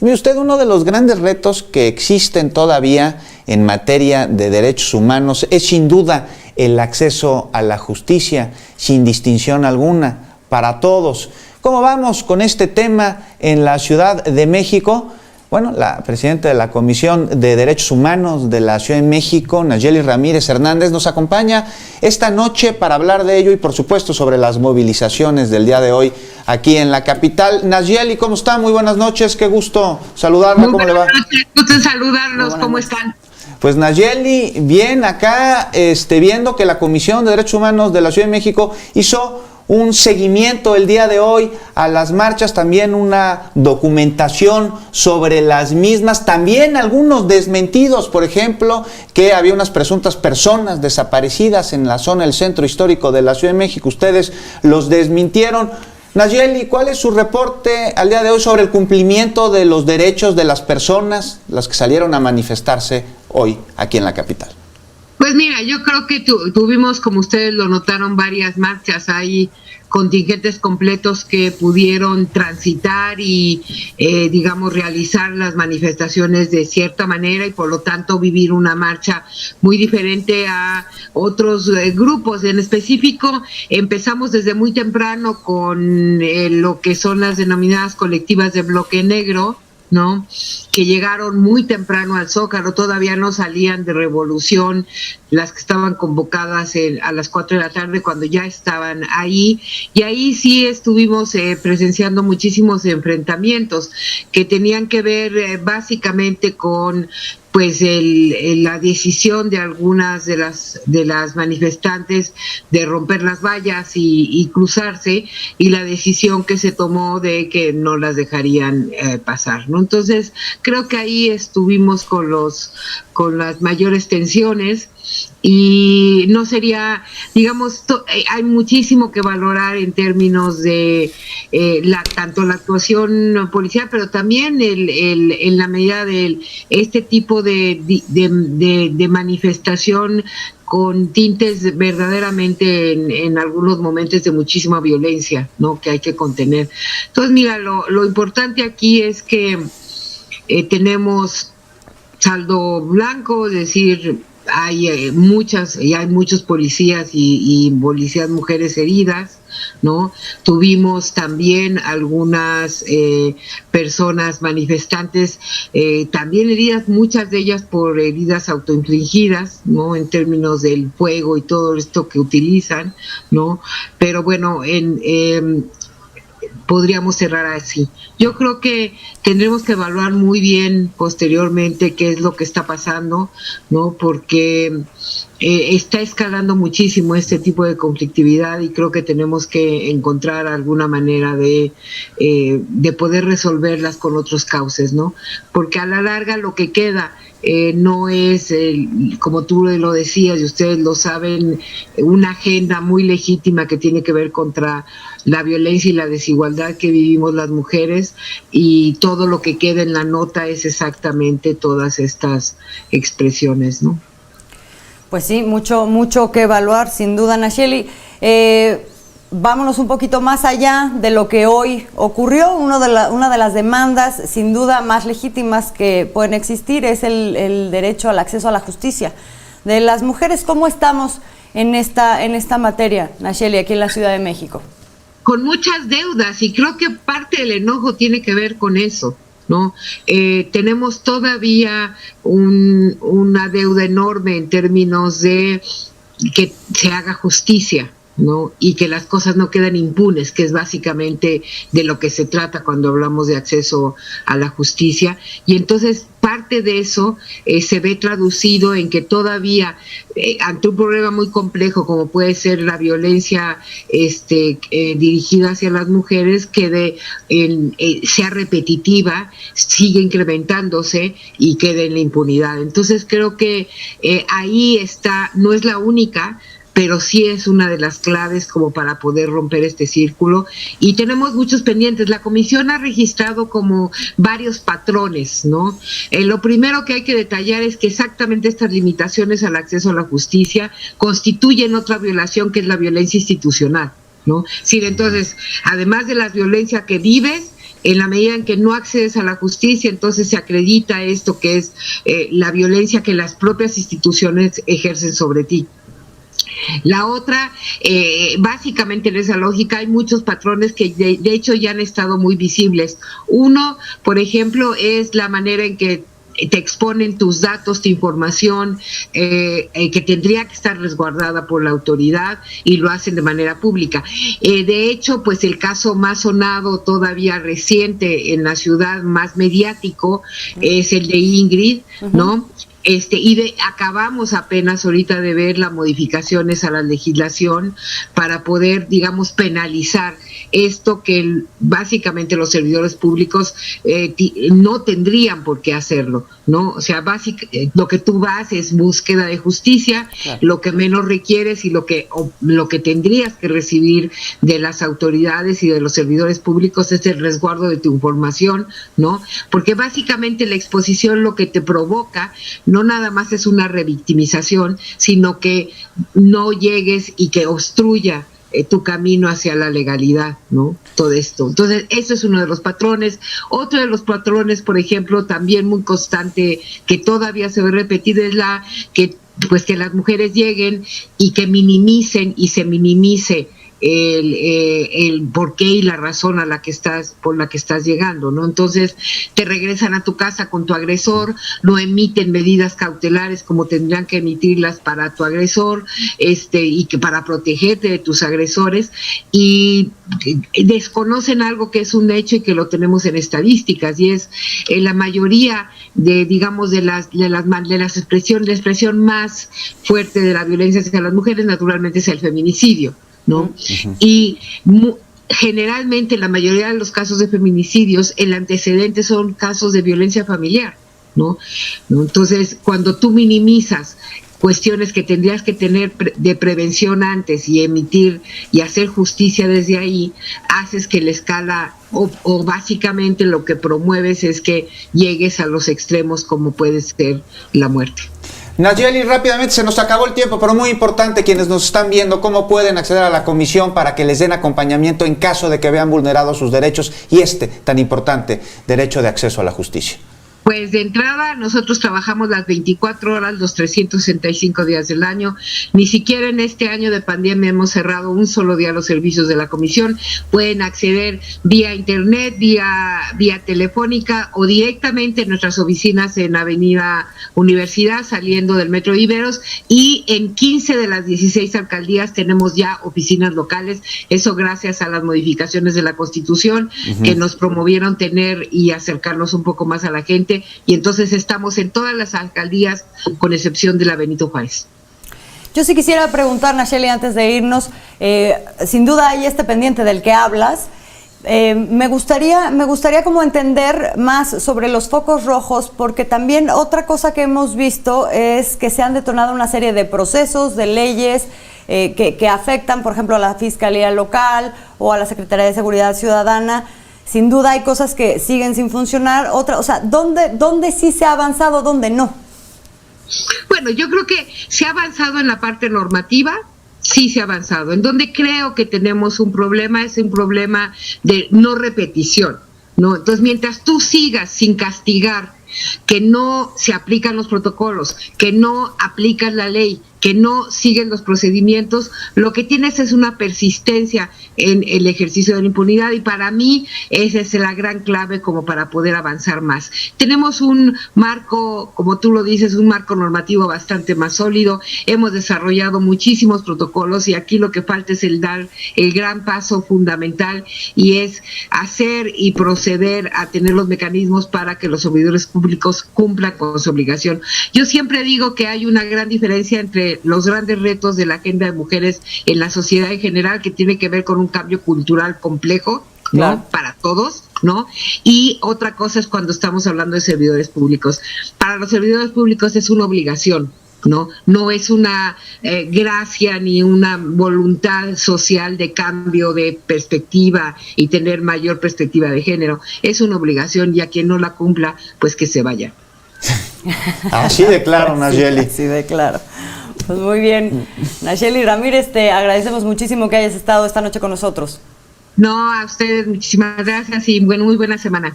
Mire usted, uno de los grandes retos que existen todavía en materia de derechos humanos es sin duda el acceso a la justicia, sin distinción alguna, para todos. ¿Cómo vamos con este tema en la Ciudad de México? Bueno, la presidenta de la Comisión de Derechos Humanos de la Ciudad de México, Nayeli Ramírez Hernández, nos acompaña esta noche para hablar de ello y, por supuesto, sobre las movilizaciones del día de hoy aquí en la capital. Nayeli, ¿cómo está? Muy buenas noches, qué gusto saludarla, ¿cómo le va? Muy buenas noches, gusto saludarlos, ¿cómo están? Pues Nayeli, bien, acá viendo que la Comisión de Derechos Humanos de la Ciudad de México hizo un seguimiento el día de hoy a las marchas, también una documentación sobre las mismas, también algunos desmentidos, por ejemplo, que había unas presuntas personas desaparecidas en la zona del centro histórico de la Ciudad de México. Ustedes los desmintieron. Nayeli, ¿cuál es su reporte al día de hoy sobre el cumplimiento de los derechos de las personas, las que salieron a manifestarse hoy aquí en la capital? Pues mira, yo creo que tuvimos, como ustedes lo notaron, varias marchas. Hay contingentes completos que pudieron transitar y, digamos, realizar las manifestaciones de cierta manera y, por lo tanto, vivir una marcha muy diferente a otros grupos. En específico, empezamos desde muy temprano con lo que son las denominadas colectivas de bloque negro, ¿no? Que llegaron muy temprano al Zócalo, todavía no salían de Revolución, las que estaban convocadas a las 4 de la tarde, cuando ya estaban ahí, y ahí sí estuvimos presenciando muchísimos enfrentamientos que tenían que ver básicamente con pues la decisión de algunas de las manifestantes de romper las vallas y cruzarse, y la decisión que se tomó de que no las dejarían pasar, ¿no? Entonces creo que ahí estuvimos con las mayores tensiones, y no sería, digamos, hay muchísimo que valorar en términos de tanto la actuación policial, pero también en la medida de este tipo de manifestación con tintes verdaderamente en algunos momentos de muchísima violencia, ¿no? Que hay que contener. Entonces, mira, lo importante aquí es que tenemos saldo blanco, es decir, hay muchos policías y policías mujeres heridas, ¿no? Tuvimos también algunas personas manifestantes también heridas, muchas de ellas por heridas autoinfligidas, ¿no? En términos del fuego y todo esto que utilizan, ¿no? Pero bueno, podríamos cerrar así. Yo creo que tendremos que evaluar muy bien posteriormente qué es lo que está pasando, ¿no? Porque está escalando muchísimo este tipo de conflictividad, y creo que tenemos que encontrar alguna manera de poder resolverlas con otros cauces, ¿no? Porque a la larga lo que queda no es, como tú lo decías y ustedes lo saben, una agenda muy legítima que tiene que ver contra la violencia y la desigualdad que vivimos las mujeres, y todo lo que queda en la nota es exactamente todas estas expresiones, ¿no? Pues sí, mucho que evaluar, sin duda, Nayeli. Vámonos un poquito más allá de lo que hoy ocurrió. Una de las demandas, sin duda, más legítimas que pueden existir es el derecho al acceso a la justicia de las mujeres. ¿Cómo estamos en esta materia, Nayeli, aquí en la Ciudad de México? Con muchas deudas, y creo que parte del enojo tiene que ver con eso, ¿no? Tenemos todavía una deuda enorme en términos de que se haga justicia, ¿no? Y que las cosas no queden impunes, que es básicamente de lo que se trata cuando hablamos de acceso a la justicia. Y entonces parte de eso se ve traducido en que todavía ante un problema muy complejo como puede ser la violencia dirigida hacia las mujeres, sea repetitiva, sigue incrementándose y quede en la impunidad. Entonces creo que ahí está, no es la única, pero sí es una de las claves como para poder romper este círculo, y tenemos muchos pendientes. La comisión ha registrado como varios patrones, ¿no? Lo primero que hay que detallar es que exactamente estas limitaciones al acceso a la justicia constituyen otra violación, que es la violencia institucional, ¿no? Sí, entonces, además de la violencia que vives, En la medida en que no accedes a la justicia, entonces se acredita esto que es la violencia que las propias instituciones ejercen sobre ti. La otra, básicamente en esa lógica hay muchos patrones que de hecho ya han estado muy visibles. Uno, por ejemplo, es la manera en que te exponen tus datos, tu información, que tendría que estar resguardada por la autoridad, y lo hacen de manera pública. De hecho, pues el caso más sonado, todavía reciente en la ciudad, más mediático, es el de Ingrid, ¿no? Acabamos apenas ahorita de ver las modificaciones a la legislación para poder, digamos, penalizar esto que básicamente los servidores públicos no tendrían por qué hacerlo, ¿no? O sea, lo que tú vas es búsqueda de justicia, claro. Lo que menos requieres y lo que tendrías que recibir de las autoridades y de los servidores públicos es el resguardo de tu información, ¿no? Porque básicamente la exposición lo que te provoca no nada más es una revictimización, sino que no llegues y que obstruya tu camino hacia la legalidad, ¿no? Todo esto. Entonces, eso es uno de los patrones. Otro de los patrones, por ejemplo, también muy constante, que todavía se ve repetido, es que las mujeres lleguen y que minimicen y se minimice el por qué y la razón por la que estás llegando, ¿no? Entonces te regresan a tu casa con tu agresor, no emiten medidas cautelares como tendrían que emitirlas para tu agresor, y que para protegerte de tus agresores, y desconocen algo que es un hecho y que lo tenemos en estadísticas, y es la mayoría de, digamos, de la expresión más fuerte de la violencia hacia las mujeres, naturalmente, es el feminicidio, ¿no? Uh-huh. Y generalmente la mayoría de los casos de feminicidios, el antecedente son casos de violencia familiar, ¿no? Entonces, cuando tú minimizas cuestiones que tendrías que tener de prevención antes y emitir y hacer justicia desde ahí, haces que la escala o básicamente lo que promueves es que llegues a los extremos como puede ser la muerte. Nayeli, rápidamente, se nos acabó el tiempo, pero muy importante, quienes nos están viendo, cómo pueden acceder a la comisión para que les den acompañamiento en caso de que vean vulnerados sus derechos y tan importante derecho de acceso a la justicia. Pues de entrada nosotros trabajamos las 24 horas, los 365 días del año. Ni siquiera en este año de pandemia hemos cerrado un solo día los servicios de la comisión. Pueden acceder vía internet, vía telefónica o directamente en nuestras oficinas en Avenida Universidad, saliendo del Metro Iberos, y en 15 de las 16 alcaldías tenemos ya oficinas locales. Eso gracias a las modificaciones de la Constitución, uh-huh, que nos promovieron tener y acercarnos un poco más a la gente. Y entonces estamos en todas las alcaldías, con excepción de la Benito Juárez. Yo sí quisiera preguntar, Nayeli, antes de irnos, sin duda hay pendiente del que hablas. Me gustaría como entender más sobre los focos rojos, porque también otra cosa que hemos visto es que se han detonado una serie de procesos, de leyes que afectan, por ejemplo, a la Fiscalía Local o a la Secretaría de Seguridad Ciudadana. Sin duda hay cosas que siguen sin funcionar, ¿dónde sí se ha avanzado, dónde no? Bueno, yo creo que se ha avanzado en la parte normativa, sí se ha avanzado. En donde creo que tenemos un problema es un problema de no repetición, ¿no? Entonces, mientras tú sigas sin castigar, que no se aplican los protocolos, que no aplicas la ley, que no siguen los procedimientos, lo que tienes es una persistencia en el ejercicio de la impunidad, y para mí esa es la gran clave como para poder avanzar más. Tenemos un marco, como tú lo dices, un marco normativo bastante más sólido, hemos desarrollado muchísimos protocolos, y aquí lo que falta es el dar el gran paso fundamental, y es hacer y proceder a tener los mecanismos para que los servidores públicos cumplan con su obligación. Yo siempre digo que hay una gran diferencia entre los grandes retos de la agenda de mujeres en la sociedad en general, que tiene que ver con un cambio cultural complejo, ¿no? Claro. Para todos, ¿no? Y otra cosa es cuando estamos hablando de servidores públicos. Para los servidores públicos es una obligación, ¿no? No es una gracia ni una voluntad social de cambio de perspectiva y tener mayor perspectiva de género. Es una obligación, y a quien no la cumpla, pues que se vaya. Así de claro, Nayeli. Así de claro. Pues muy bien. Nayeli Ramírez, te agradecemos muchísimo que hayas estado esta noche con nosotros. No, a ustedes muchísimas gracias y muy buena semana.